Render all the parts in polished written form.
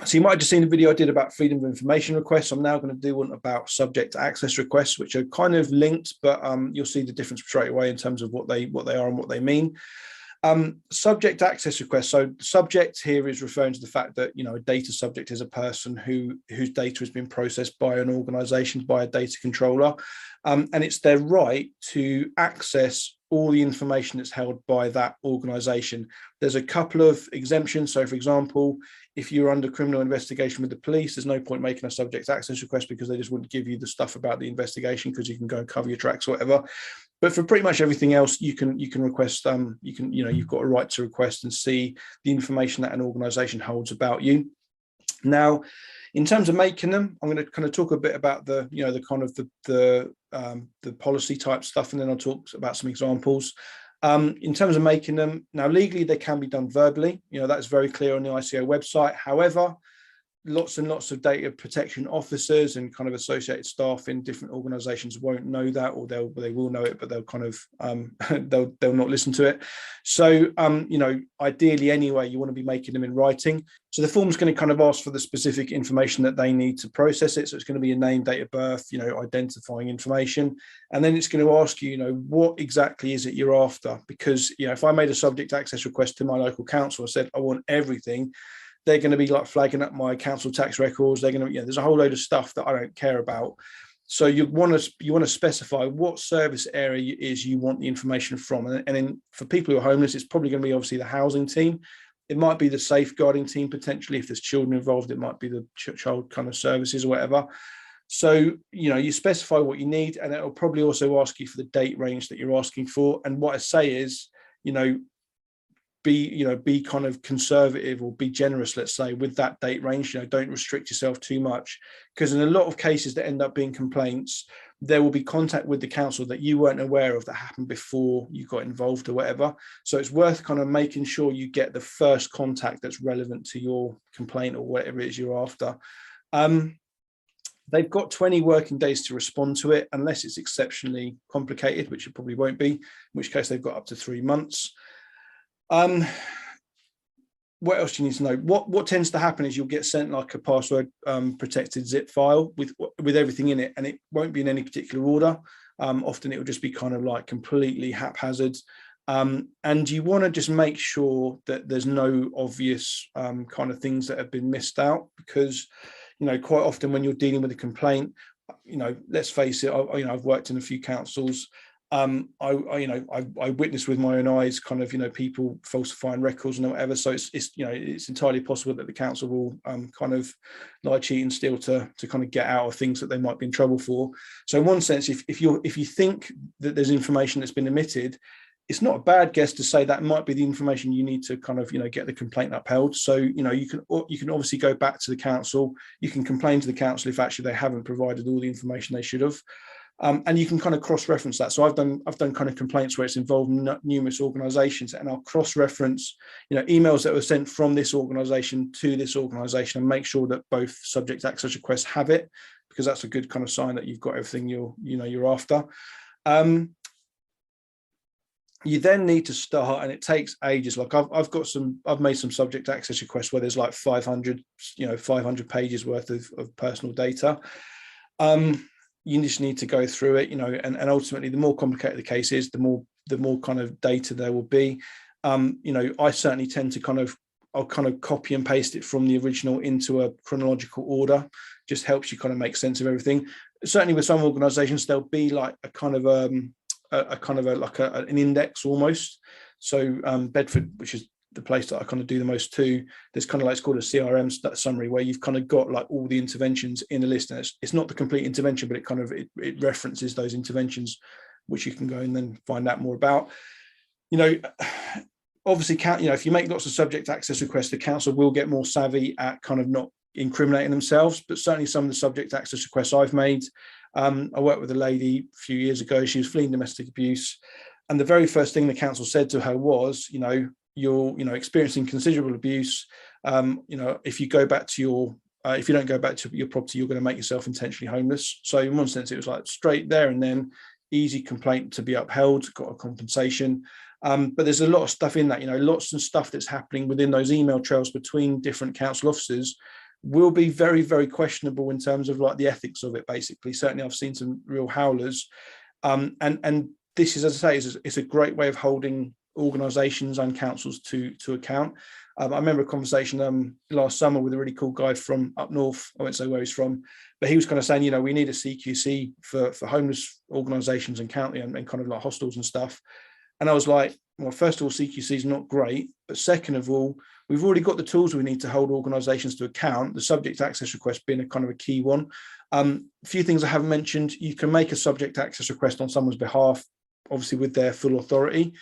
So you might have just seen the video I did about freedom of information requests. I'm now going to do one about subject access requests, which are kind of linked, but you'll see the difference straight away in terms of what they are and what they mean. Subject access requests. So subject here is referring to the fact that, a data subject is a person whose data has been processed by an organization, by a data controller. And it's their right to access all the information that's held by that organization. There's a couple of exemptions. So, for example, if you're under criminal investigation with the police, there's no point making a subject access request because they just wouldn't give you the stuff about the investigation because you can go and cover your tracks or whatever. But for pretty much everything else, you can request. You've got a right to request and see the information that an organisation holds about you. Now, in terms of making them, I'm going to kind of talk a bit about the policy type stuff, and then I'll talk about some examples. In terms of making them, now legally they can be done verbally. That's very clear on the ICO website. However, lots and lots of data protection officers and kind of associated staff in different organizations won't know that, or they will know it, but they'll kind of they'll not listen to it. So ideally anyway, you want to be making them in writing. So the form's going to kind of ask for the specific information that they need to process it. So it's going to be a name, date of birth, identifying information, and then it's going to ask you, what exactly is it you're after? Because if I made a subject access request to my local council, I said I want everything, they're going to be like flagging up my council tax records. They're going to, there's a whole load of stuff that I don't care about. So you want to specify what service area is you want the information from. And then for people who are homeless, it's probably going to be obviously the housing team. It might be the safeguarding team, potentially. If there's children involved, it might be the child kind of services or whatever. So, you specify what you need, and it'll probably also ask you for the date range that you're asking for. And what I say is, be kind of conservative or be generous, let's say, with that date range. Don't restrict yourself too much, because in a lot of cases that end up being complaints, there will be contact with the council that you weren't aware of that happened before you got involved or whatever. So it's worth kind of making sure you get the first contact that's relevant to your complaint or whatever it is you're after. They've got 20 working days to respond to it, unless it's exceptionally complicated, which it probably won't be, in which case they've got up to 3 months. What else do you need to know? What tends to happen is you'll get sent like a password protected zip file with everything in it, and it won't be in any particular order. Often it will just be kind of like completely haphazard. And you want to just make sure that there's no obvious kind of things that have been missed out, because quite often when you're dealing with a complaint, let's face it, I've worked in a few councils. I witnessed with my own eyes kind of people falsifying records and whatever. So it's entirely possible that the council will kind of lie, cheat and steal to kind of get out of things that they might be in trouble for. So in one sense, if you think that there's information that's been omitted, it's not a bad guess to say that might be the information you need to kind of get the complaint upheld. So you can obviously go back to the council. You can complain to the council if actually they haven't provided all the information they should have. And you can kind of cross-reference that. So I've done kind of complaints where it's involved numerous organisations, and I'll cross-reference emails that were sent from this organisation to this organisation and make sure that both subject access requests have it, because that's a good kind of sign that you've got everything you're after. You then need to start, and it takes ages. Like I've made some subject access requests where there's like 500 pages worth of personal data. You just need to go through it, and ultimately the more complicated the case is, the more kind of data there will be. I certainly tend to I'll copy and paste it from the original into a chronological order. Just helps you kind of make sense of everything. Certainly with some organizations, there'll be like an index almost. So Bedford, which is the place that I kind of do the most too, there's kind of like, it's called a CRM summary, where you've kind of got like all the interventions in a list, and it's not the complete intervention, but it references those interventions, which you can go and then find out more about. Obviously, if you make lots of subject access requests, the council will get more savvy at kind of not incriminating themselves. But certainly some of the subject access requests I've made, I worked with a lady a few years ago. She was fleeing domestic abuse, and the very first thing the council said to her was, you're experiencing considerable abuse. If you go back to if you don't go back to your property, you're going to make yourself intentionally homeless. So in one sense, it was like straight there and then, easy complaint to be upheld, got a compensation. But there's a lot of stuff in that, lots of stuff that's happening within those email trails between different council officers, will be very, very questionable in terms of like the ethics of it, basically. Certainly I've seen some real howlers. And this is, as I say, it's a great way of holding organisations and councils to account. I remember a conversation last summer with a really cool guy from up north. I won't say where he's from, but he was kind of saying, we need a CQC for homeless organisations and county and kind of like hostels and stuff. And I was like, well, first of all, CQC is not great, but second of all, we've already got the tools we need to hold organisations to account, the subject access request being a kind of a key one. A few things I haven't mentioned: you can make a subject access request on someone's behalf, obviously with their full authority.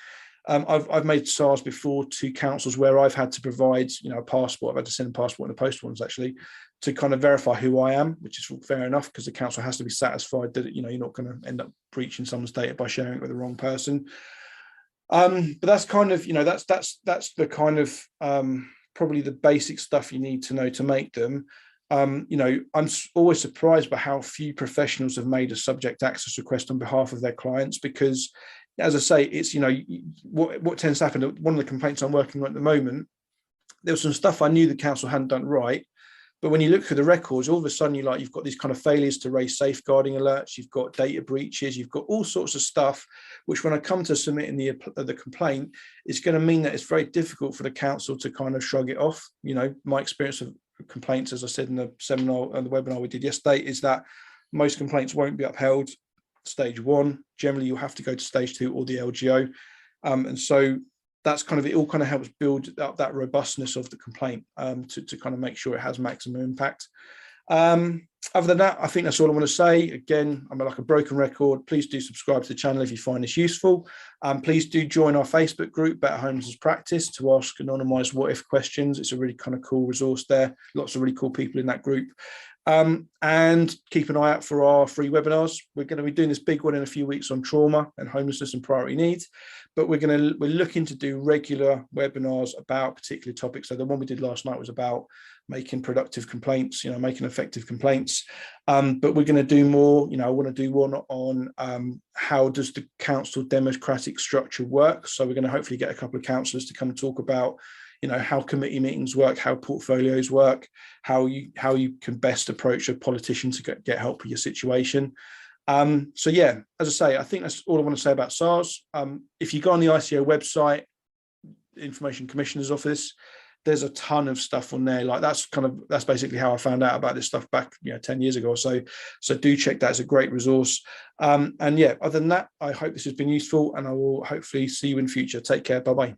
I've made SARS before to councils where I've had to provide, a passport. I've had to send a passport in the post ones actually to kind of verify who I am, which is fair enough because the council has to be satisfied that, you're not going to end up breaching someone's data by sharing it with the wrong person. But that's kind of, that's the kind of probably the basic stuff you need to know to make them. I'm always surprised by how few professionals have made a subject access request on behalf of their clients, because, as I say, it's, what tends to happen. One of the complaints I'm working on at the moment, there was some stuff I knew the council hadn't done right, but when you look through the records, all of a sudden you've got these kind of failures to raise safeguarding alerts, you've got data breaches, you've got all sorts of stuff, which when I come to submitting the complaint, it's going to mean that it's very difficult for the council to kind of shrug it off. My experience of complaints, as I said in the seminar and the webinar we did yesterday, is that most complaints won't be upheld stage 1. Generally, you'll have to go to stage 2 or the LGO. And so that's kind of, it all kind of helps build up that robustness of the complaint to kind of make sure it has maximum impact. Other than that, I think that's all I want to say. Again, I'm like a broken record. Please do subscribe to the channel if you find this useful. Please do join our Facebook group, Better Homelessness Practice, to ask anonymised what-if questions. It's a really kind of cool resource there. Lots of really cool people in that group. And keep an eye out for our free webinars. We're going to be doing this big one in a few weeks on trauma and homelessness and priority needs, but we're looking to do regular webinars about particular topics. So the one we did last night was about making productive complaints, making effective complaints. But we're going to do more. I want to do one on how does the council democratic structure work. So we're going to hopefully get a couple of councillors to come and talk about how committee meetings work, how portfolios work, how you can best approach a politician to get help with your situation. So yeah, as I say, I think that's all I want to say about SARS. If you go on the ICO website, Information Commissioner's Office, there's a ton of stuff on there. Like that's basically how I found out about this stuff back 10 years ago or so. So do check that. It's a great resource. And yeah, other than that, I hope this has been useful, and I will hopefully see you in future. Take care. Bye-bye.